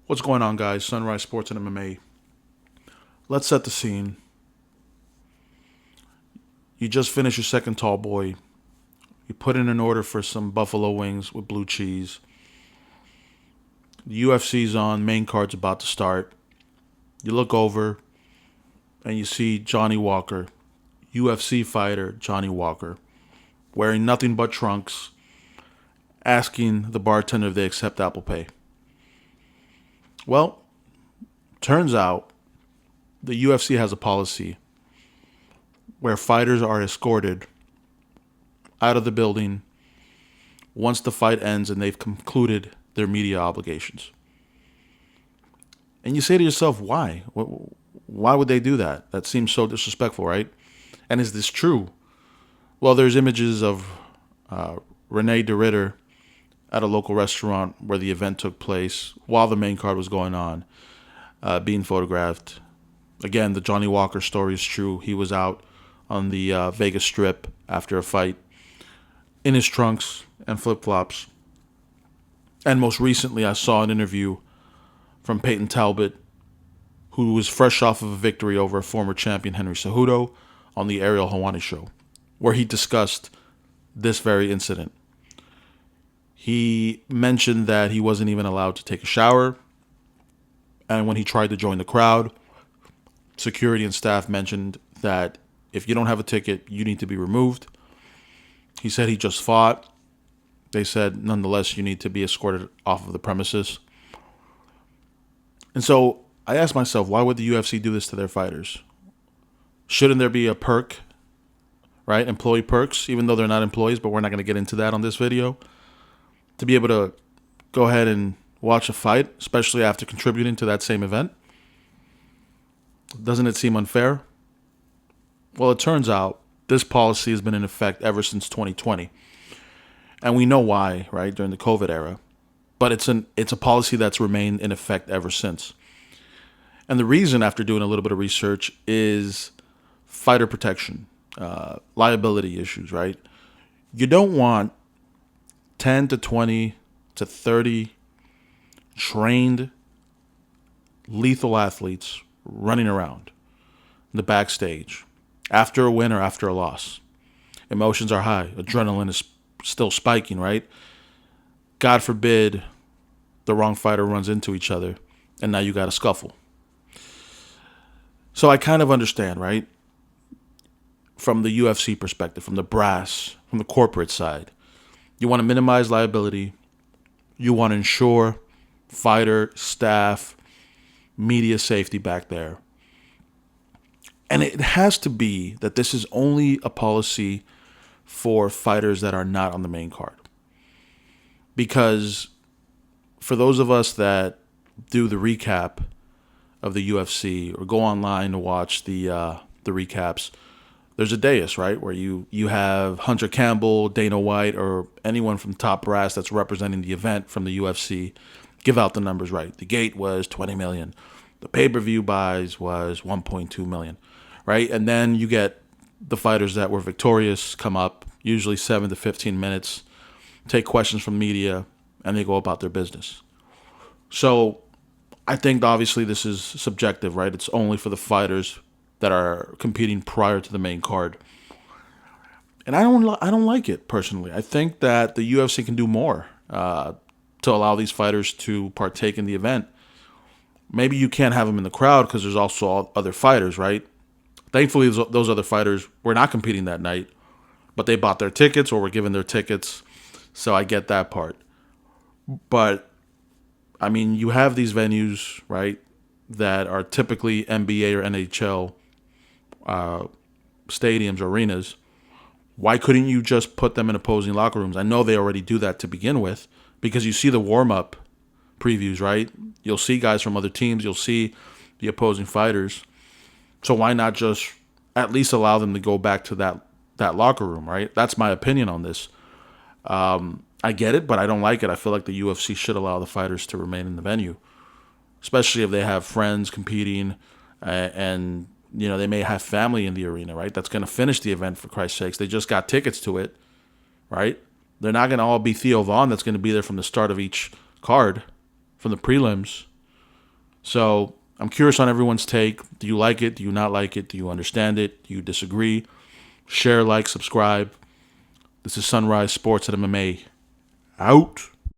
What's going on, guys? Sunrise Sports and MMA. Let's set the scene. You just finished your second tall boy. You put in an order for some buffalo wings with blue cheese. The UFC's on, main card's about to start. You look over and you see Johnny Walker, UFC fighter Johnny Walker, wearing nothing but trunks, asking the bartender if they accept Apple Pay. Well, turns out the UFC has a policy where fighters are escorted out of the building once the fight ends and they've concluded their media obligations. And you say to yourself, why? Why would they do that? That seems so disrespectful, right? And is this true? Well, there's images of Renee DeRitter at a local restaurant where the event took place while the main card was going on, being photographed. Again, the Johnny Walker story is true. He was out on the Vegas Strip after a fight in his trunks and flip-flops. And most recently, I saw an interview from Peyton Talbot, who was fresh off of a victory over former champion Henry Cejudo on the Ariel Helwani show, where he discussed this very incident. He mentioned that he wasn't even allowed to take a shower, and when he tried to join the crowd, security and staff mentioned that if you don't have a ticket, you need to be removed. He said he just fought. They said, nonetheless, you need to be escorted off of the premises. And so I asked myself, why would the UFC do this to their fighters? Shouldn't there be a perk, right? Employee perks, even though they're not employees, but we're not going to get into that on this video. To be able to go ahead and watch a fight, especially after contributing to that same event. Doesn't it seem unfair? Well, it turns out this policy has been in effect ever since 2020. And we know why, right, during the COVID era. But it's a policy that's remained in effect ever since. And the reason, after doing a little bit of research, is fighter protection, liability issues, right? You don't want 10 to 20 to 30 trained lethal athletes running around in the backstage after a win or after a loss. Emotions are high. Adrenaline is still spiking, right? God forbid the wrong fighter runs into each other and now you got a scuffle. So I kind of understand, right? From the UFC perspective, from the brass, from the corporate side. You want to minimize liability. You want to ensure fighter, staff, media safety back there. And it has to be that this is only a policy for fighters that are not on the main card. Because for those of us that do the recap of the UFC or go online to watch the recaps, there's a dais, right, where you have Hunter Campbell, Dana White, or anyone from top brass that's representing the event from the UFC give out the numbers right. The gate was 20 million. The pay-per-view buys was 1.2 million, right? And then you get the fighters that were victorious come up, usually 7 to 15 minutes, take questions from media, and they go about their business. So I think obviously this is subjective, right? It's only for the fighters that are competing prior to the main card. And I don't like it personally. I think that the UFC can do more to allow these fighters to partake in the event. Maybe you can't have them in the crowd because there's also other fighters, right? Thankfully, those other fighters were not competing that night, but they bought their tickets or were given their tickets, so I get that part. But, I mean, you have these venues, right, that are typically NBA or NHL stadiums, arenas. Why couldn't you just put them in opposing locker rooms? I know they already do that to begin with because you see the warm-up previews, right? You'll see guys from other teams. You'll see the opposing fighters. So why not just at least allow them to go back to that locker room, right? That's my opinion on this. I get it, but I don't like it. I feel like the UFC should allow the fighters to remain in the venue, especially if they have friends competing and you know they may have family in the arena, right? That's going to finish the event, for Christ's sakes. They just got tickets to it, right? They're not going to all be Theo Vaughn that's going to be there from the start of each card, from the prelims. So I'm curious on everyone's take. Do you like it? Do you not like it? Do you understand it? Do you disagree? Share, like, subscribe. This is Sunrise Sports at MMA. Out.